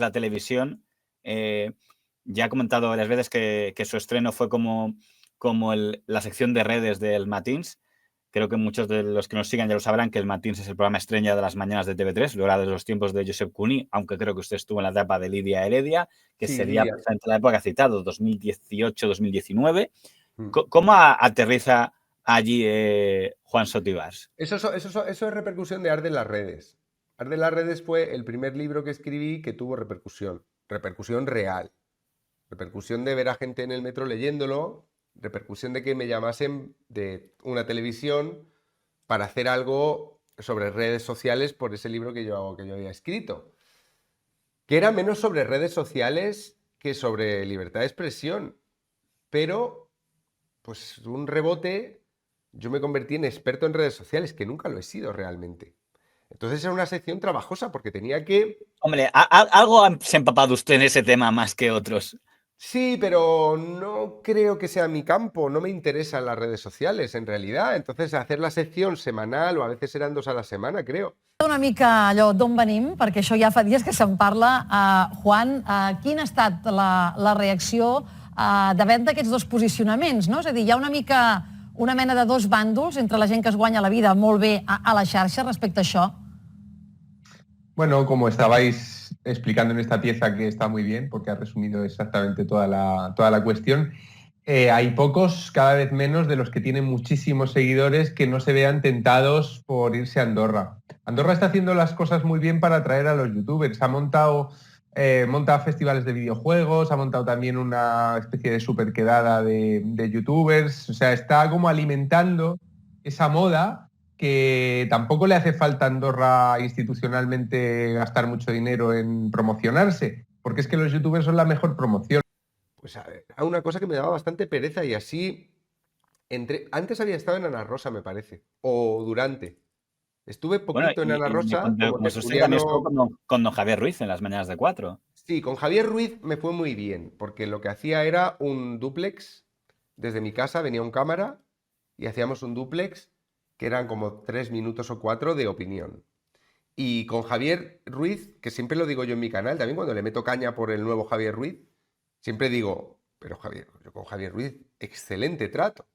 la televisión. Ya ha comentado varias veces que su estreno fue como la sección de redes del Matins. Creo que muchos de los que nos sigan ya lo sabrán, que el Matins es el programa estrella de las mañanas de TV3, lo era de los tiempos de Josep Cuní, aunque creo que usted estuvo en la etapa de Lidia Heredia, que Sí, sería Lidia. precisamente la época citado, 2018-2019. Mm. ¿Cómo aterriza allí Juan Sotibars? Eso es repercusión de Arde en las redes. Arde en las redes fue el primer libro que escribí que tuvo repercusión real. Repercusión de ver a gente en el metro leyéndolo, repercusión de que me llamasen de una televisión para hacer algo sobre redes sociales por ese libro que yo había escrito. Que era menos sobre redes sociales que sobre libertad de expresión. Pero, pues un rebote, yo me convertí en experto en redes sociales, que nunca lo he sido realmente. Entonces era una sección trabajosa porque tenía que... Hombre, algo se ha empapado usted en ese tema más que otros. Sí, pero no creo que sea mi campo, no me interesan las redes sociales en realidad. Entonces hacer la sección semanal o a veces eran 2 a la semana, creo. Una mica allò d'on venim, perquè això ja fa dies que se'n parla. Juan, quina ha estat la reacció davant d'aquests dos posicionaments? No? És a dir, hi ha una mena de dos bàndols entre la gent que es guanya la vida molt bé a la xarxa respecte a això. Bueno, como estabais explicando en esta pieza, que está muy bien, porque ha resumido exactamente toda la cuestión, hay pocos, cada vez menos, de los que tienen muchísimos seguidores que no se vean tentados por irse a Andorra. Andorra está haciendo las cosas muy bien para atraer a los youtubers. Monta festivales de videojuegos, ha montado también una especie de super quedada de youtubers. O sea, está como alimentando esa moda que tampoco le hace falta a Andorra institucionalmente gastar mucho dinero en promocionarse, porque es que los youtubers son la mejor promoción. Pues a ver, era una cosa que me daba bastante pereza y así... Antes había estado en Ana Rosa, me parece, o durante. Estuve poquito en Ana Rosa como también estuvo con don Javier Ruiz en las mañanas de 4. Sí, con Javier Ruiz me fue muy bien, porque lo que hacía era un dúplex. Desde mi casa venía un cámara y hacíamos un dúplex que eran como 3 minutos o 4 de opinión. Y con Javier Ruiz, que siempre lo digo yo en mi canal, también cuando le meto caña por el nuevo Javier Ruiz, siempre digo, pero Javier, yo con Javier Ruiz, excelente trato.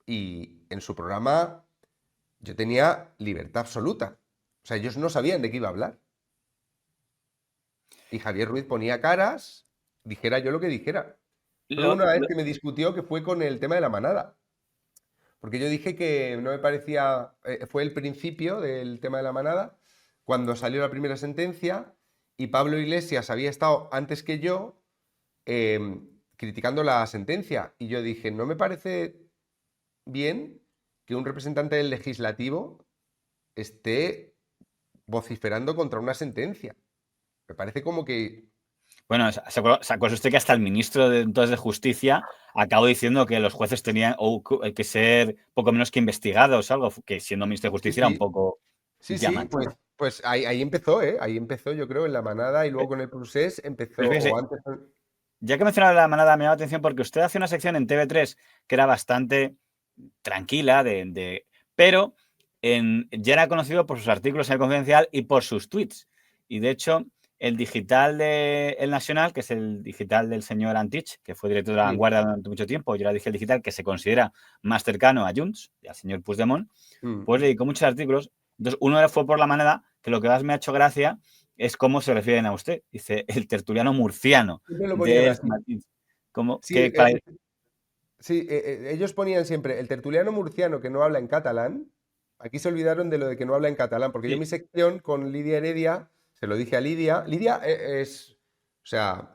Y en su programa yo tenía libertad absoluta. O sea, ellos no sabían de qué iba a hablar. Y Javier Ruiz ponía caras, dijera yo lo que dijera. Solo una vez que me discutió, que fue con el tema de la manada. Porque yo dije que no me parecía... fue el principio del tema de la manada, cuando salió la primera sentencia, y Pablo Iglesias había estado antes que yo criticando la sentencia. Y yo dije, no me parece bien que un representante del legislativo esté vociferando contra una sentencia. Me parece como que... Bueno, ¿se acuerda usted que hasta el ministro de Justicia acabó diciendo que los jueces tenían que ser poco menos que investigados, algo que siendo ministro de Justicia era un poco llamativo? Sí, pues ahí empezó, ahí empezó, yo creo, en la manada y luego con el procés empezó... Fíjese, ya que mencionaba la manada, me llama la atención porque usted hacía una sección en TV3 que era bastante tranquila, pero ya era conocido por sus artículos en El Confidencial y por sus tweets. Y de hecho, el digital de El Nacional, que es el digital del señor Antich, que fue director de La Vanguardia durante mucho tiempo, yo ahora dije el digital, que se considera más cercano a Junts y al señor Puigdemont, pues le dedicó muchos artículos. Entonces, uno fue por la manada, que lo que más me ha hecho gracia es cómo se refieren a usted. Dice, el tertuliano murciano de Matins. Ellos ponían siempre el tertuliano murciano que no habla en catalán. Aquí se olvidaron de lo de que no habla en catalán, porque yo en mi sección con Lidia Heredia, se lo dije a Lidia. Lidia o sea,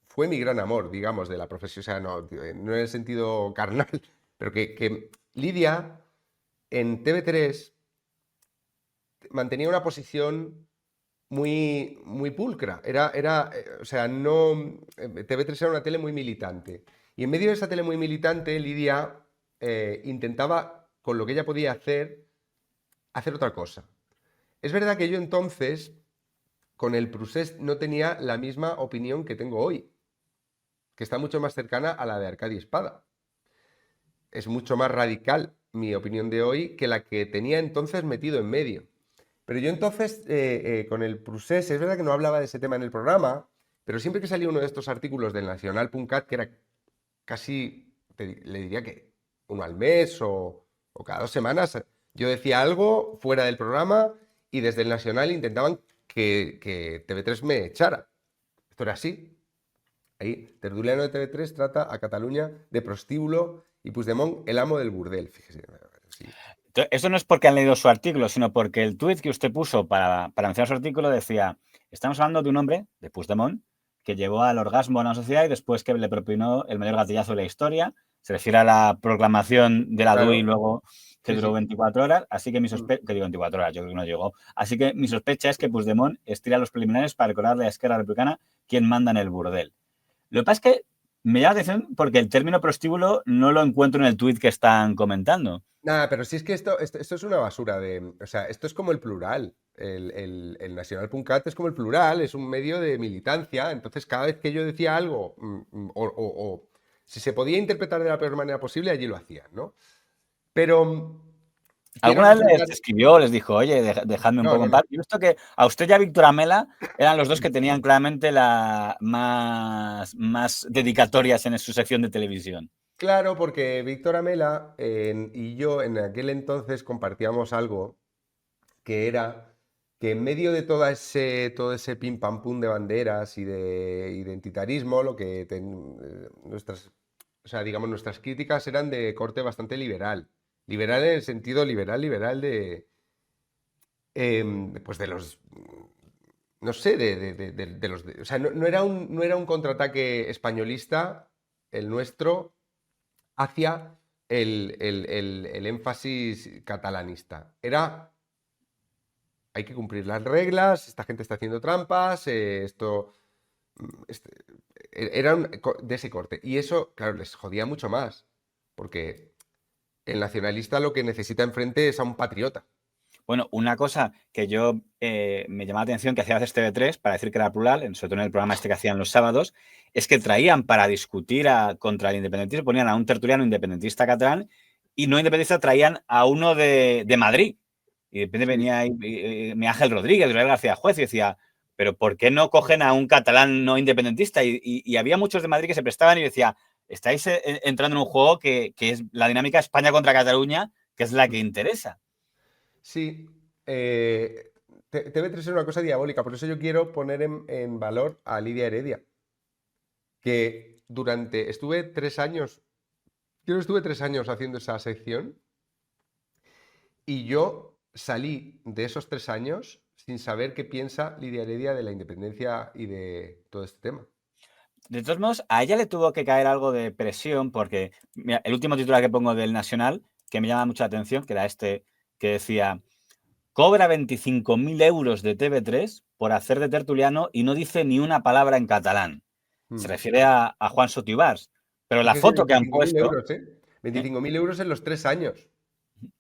fue mi gran amor, digamos, de la profesión. O sea, no en el sentido carnal, pero que Lidia en TV3 mantenía una posición muy, muy pulcra. O sea, no... TV3 era una tele muy militante. Y en medio de esa tele muy militante, Lidia intentaba, con lo que ella podía hacer otra cosa. Es verdad que yo entonces, con el procés, no tenía la misma opinión que tengo hoy, que está mucho más cercana a la de Arcadi Espada. Es mucho más radical mi opinión de hoy que la que tenía entonces metido en medio. Pero yo entonces, con el Prusés, es verdad que no hablaba de ese tema en el programa, pero siempre que salía uno de estos artículos del Nacional.cat, que era casi, le diría que uno al mes o cada 2 semanas, yo decía algo fuera del programa y desde el Nacional intentaban que TV3 me echara. Esto era así. Ahí, tertuliano de TV3 trata a Cataluña de prostíbulo y Puigdemont el amo del burdel, fíjese. Sí. Eso no es porque han leído su artículo, sino porque el tuit que usted puso para mencionar su artículo decía: estamos hablando de un hombre, de Puigdemont, que llevó al orgasmo a una sociedad y después que le propinó el mayor gatillazo de la historia. Se refiere a la proclamación de la Claro. DUI luego, que Sí, duró sí. 24 horas, así que mi sospecha, que digo 24 horas, yo creo que no llegó. Así que mi sospecha es que Puigdemont estira los preliminares para recordarle a Esquerra Republicana quién manda en el burdel. Lo que pasa es que me llama la atención porque el término prostíbulo no lo encuentro en el tuit que están comentando. Nada, pero sí es que esto es una basura de. O sea, esto es como el plural. El Nacional.cat es como el plural, es un medio de militancia. Entonces, cada vez que yo decía algo, o si se podía interpretar de la peor manera posible, allí lo hacían, ¿no? Pero quiero ¿Alguna vez les resaltar. escribió, les dijo, oye, dejadme un No, poco no, en no. paz? Yo he visto que a usted y a Víctor Amela eran los dos que tenían claramente la más dedicatorias en su sección de televisión. Claro, porque Víctor Amela y yo en aquel entonces compartíamos algo que era que en medio de todo ese pim pam pum de banderas y de identitarismo, lo que nuestras, o sea, digamos, nuestras críticas eran de corte bastante liberal. Liberal en el sentido liberal pues de los, no sé, de los, o sea, no era un contraataque españolista el nuestro hacia el énfasis catalanista. Era hay que cumplir las reglas, esta gente está haciendo trampas, esto este, era de ese corte. Y eso, claro, les jodía mucho más, porque el nacionalista lo que necesita enfrente es a un patriota. Bueno, una cosa que yo me llamaba la atención que hacía a veces TV3 para decir que era plural, sobre todo en el programa este que hacían los sábados, es que traían para discutir contra el independentismo, ponían a un tertuliano independentista catalán y no independentista traían a uno de Madrid. Y de repente Sí. venía ahí, mi Ángel Rodríguez, Gabriel García Juez, y decía, pero ¿por qué no cogen a un catalán no independentista? Y había muchos de Madrid que se prestaban y decía, estáis entrando en un juego que es la dinámica España contra Cataluña, que es la que interesa. Sí, TV3 es una cosa diabólica, por eso yo quiero poner en valor a Lidia Heredia, que estuve 3 años, yo estuve 3 años haciendo esa sección y yo salí de esos 3 años sin saber qué piensa Lidia Heredia de la independencia y de todo este tema. De todos modos, a ella le tuvo que caer algo de presión porque mira, el último titular que pongo del Nacional, que me llama mucho la atención, que era este, que decía, cobra 25.000 euros de TV3 por hacer de tertuliano y no dice ni una palabra en catalán. Se refiere a Juan Sotibars. Pero la Fíjese, foto que han 25.000 puesto, euros, ¿eh? 25.000 euros en los 3 años.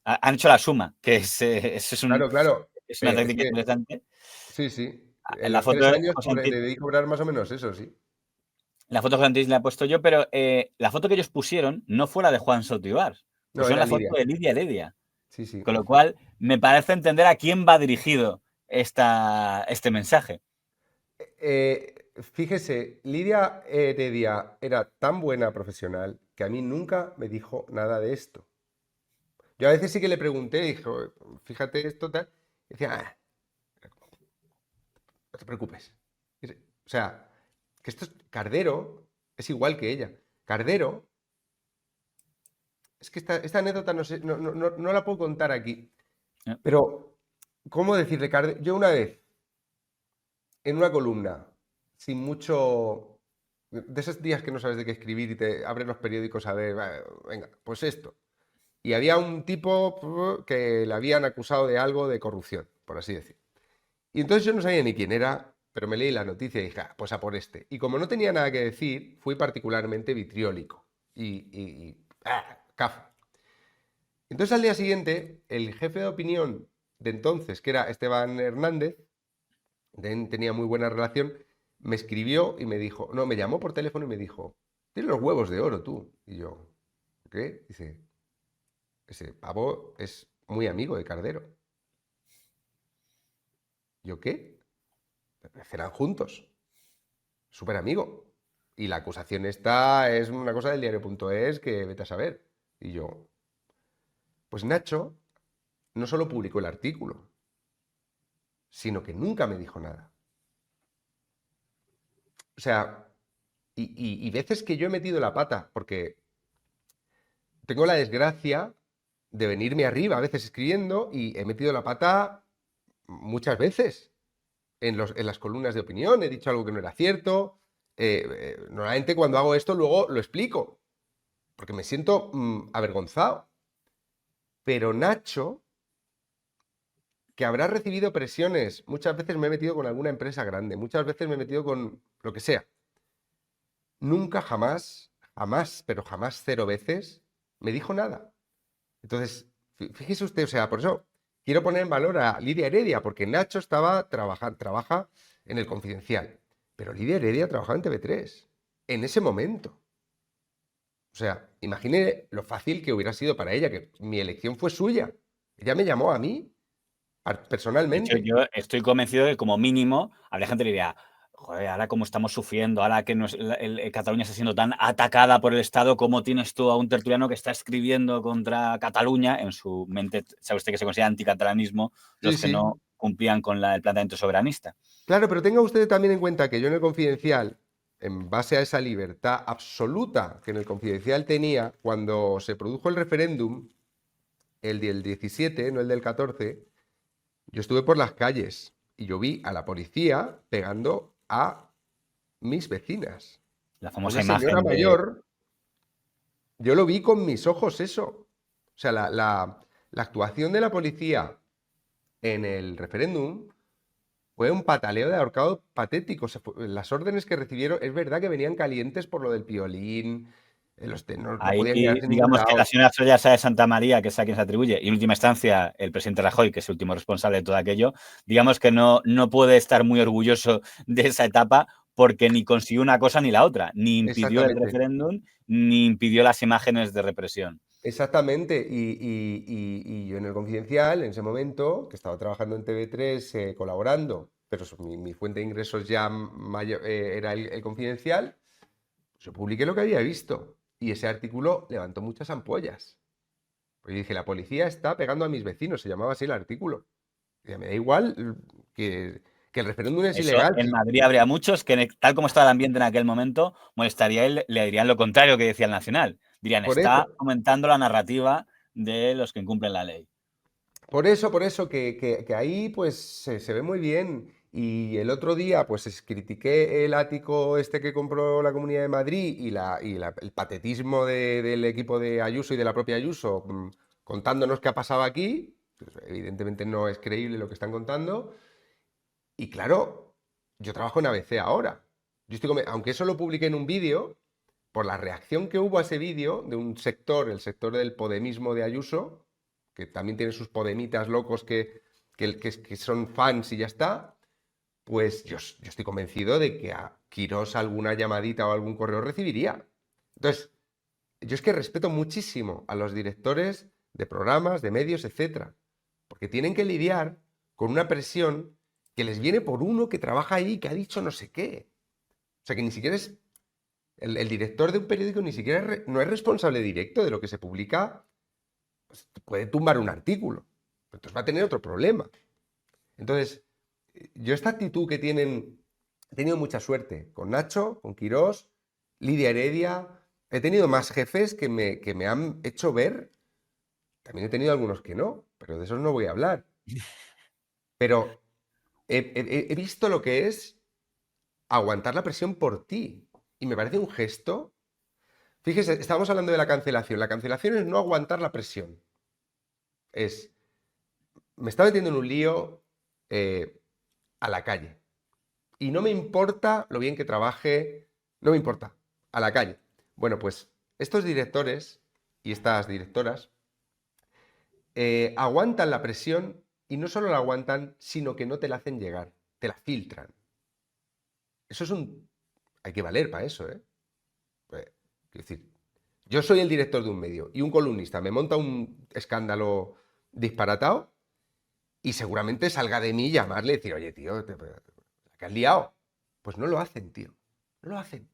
han hecho la suma, que es Claro, claro. es una Es técnica que, interesante. sí, sí. En En la los foto 3 años José Antich, le debí cobrar más o menos eso, sí. la foto José Antich la he puesto yo, pero la foto que ellos pusieron no fue la de Juan Sotibars. No, Pusieron era la foto Lidia. de Lidia Heredia. Sí, sí. Con lo cual, me parece entender a quién va dirigido este mensaje. Fíjese, Lidia Heredia era tan buena profesional que a mí nunca me dijo nada de esto. Yo a veces sí que le pregunté, dijo, fíjate esto, tal. Y decía, no te preocupes. O sea, que esto es Cardero, es igual que ella. Cardero, es que esta anécdota no, sé, no la puedo contar aquí. Pero, ¿cómo decirle, Cardero? Yo una vez, en una columna, sin mucho. De esos días que no sabes de qué escribir y te abres los periódicos a ver, venga, pues esto. Y había un tipo que le habían acusado de algo de corrupción, por así decir. Y entonces yo no sabía ni quién era, pero me leí la noticia y dije, pues a por este. Y como no tenía nada que decir, fui particularmente vitriólico. Café. Entonces al día siguiente, el jefe de opinión de entonces, que era Esteban Hernández, tenía muy buena relación, me escribió y me dijo, no, me llamó por teléfono y me dijo, tienes los huevos de oro tú. Y yo, ¿qué? Dice, ese pavo es muy amigo de Cardero. ¿Yo qué? Cenan juntos. Súper amigo. Y la acusación esta es una cosa del diario.es que vete a saber. Y yo, pues Nacho no solo publicó el artículo, sino que nunca me dijo nada. O sea, y veces que yo he metido la pata, porque tengo la desgracia de venirme arriba a veces escribiendo y he metido la pata muchas veces en las columnas de opinión, he dicho algo que no era cierto. Normalmente cuando hago esto luego lo explico, porque me siento avergonzado. Pero Nacho, que habrá recibido presiones, muchas veces me he metido con alguna empresa grande, muchas veces me he metido con lo que sea. Nunca, jamás, pero jamás 0 veces me dijo nada. Entonces, fíjese usted, o sea, por eso quiero poner en valor a Lidia Heredia, porque Nacho trabaja en El Confidencial, pero Lidia Heredia trabajaba en TV3, en ese momento. O sea, imagine lo fácil que hubiera sido para ella, que mi elección fue suya. Ella me llamó a mí De hecho, personalmente. yo estoy convencido de que como mínimo habría gente que diría, joder, ahora como estamos sufriendo, ahora que Cataluña está siendo tan atacada por el Estado, ¿cómo tienes tú a un tertuliano que está escribiendo contra Cataluña? En su mente, sabe usted que se considera anticatalanismo los Sí, que sí. no cumplían con el planteamiento soberanista. Claro, pero tenga usted también en cuenta que yo en El Confidencial, en base a esa libertad absoluta que en El Confidencial tenía, cuando se produjo el referéndum, el del 17, no el del 14, yo estuve por las calles y yo vi a la policía pegando a mis vecinas. La famosa Una señora imagen de... mayor, yo lo vi con mis ojos eso. O sea, la actuación de la policía en el referéndum fue un pataleo de ahorcado patético. O sea, las órdenes que recibieron, es verdad que venían calientes por lo del piolín, no Ahí, podían quedarse en ningún digamos que la lado. señora Soraya de Santa María, que es a quien se atribuye, y en última instancia el presidente Rajoy, que es el último responsable de todo aquello, digamos que no puede estar muy orgulloso de esa etapa porque ni consiguió una cosa ni la otra, ni impidió el Exactamente. referéndum, ni impidió las imágenes de represión. Exactamente, y yo en El Confidencial, en ese momento, que estaba trabajando en TV3, colaborando, pero mi fuente de ingresos ya era el Confidencial, pues yo publiqué lo que había visto, y ese artículo levantó muchas ampollas. Porque dije, la policía está pegando a mis vecinos, se llamaba así el artículo. Y me da igual que el referéndum es Eso, ilegal. en Madrid habría muchos que, tal como estaba el ambiente en aquel momento, molestaría y le dirían lo contrario que decía el Nacional. Dirían, Por está eso, aumentando la narrativa de los que incumplen la ley. Por eso que ahí pues se ve muy bien. Y el otro día pues critiqué el ático este que compró la Comunidad de Madrid el patetismo del equipo de Ayuso y de la propia Ayuso contándonos qué ha pasado aquí. Pues, evidentemente no es creíble lo que están contando. Y claro, yo trabajo en ABC ahora. Aunque eso lo publiqué en un vídeo, por la reacción que hubo a ese vídeo de un sector, el sector del podemismo de Ayuso, que también tiene sus podemitas locos que son fans y ya está, pues yo estoy convencido de que a Quirós alguna llamadita o algún correo recibiría. Entonces, yo es que respeto muchísimo a los directores de programas, de medios, etcétera, porque tienen que lidiar con una presión que les viene por uno que trabaja ahí, que ha dicho no sé qué. O sea, que ni siquiera es el director de un periódico, ni siquiera no es responsable directo de lo que se publica. Pues, puede tumbar un artículo. Entonces va a tener otro problema. Entonces, yo esta actitud que tienen, he tenido mucha suerte con Nacho, con Quirós, Lidia Heredia. He tenido más jefes que me han hecho ver. También he tenido algunos que no, pero de esos no voy a hablar. Pero he visto lo que es aguantar la presión por ti. Y me parece un gesto. Fíjese, estábamos hablando de la cancelación. La cancelación es no aguantar la presión. Me está metiendo en un lío a la calle. Y no me importa lo bien que trabaje, no me importa, a la calle. Bueno, pues estos directores y estas directoras aguantan la presión y no solo la aguantan, sino que no te la hacen llegar, te la filtran. Eso es un... Hay que valer para eso, ¿eh? Quiero decir, yo soy el director de un medio y un columnista me monta un escándalo disparatado y seguramente salga de mí llamarle y decir, oye, tío, ¿qué has liado? Pues no lo hacen, tío. No lo hacen.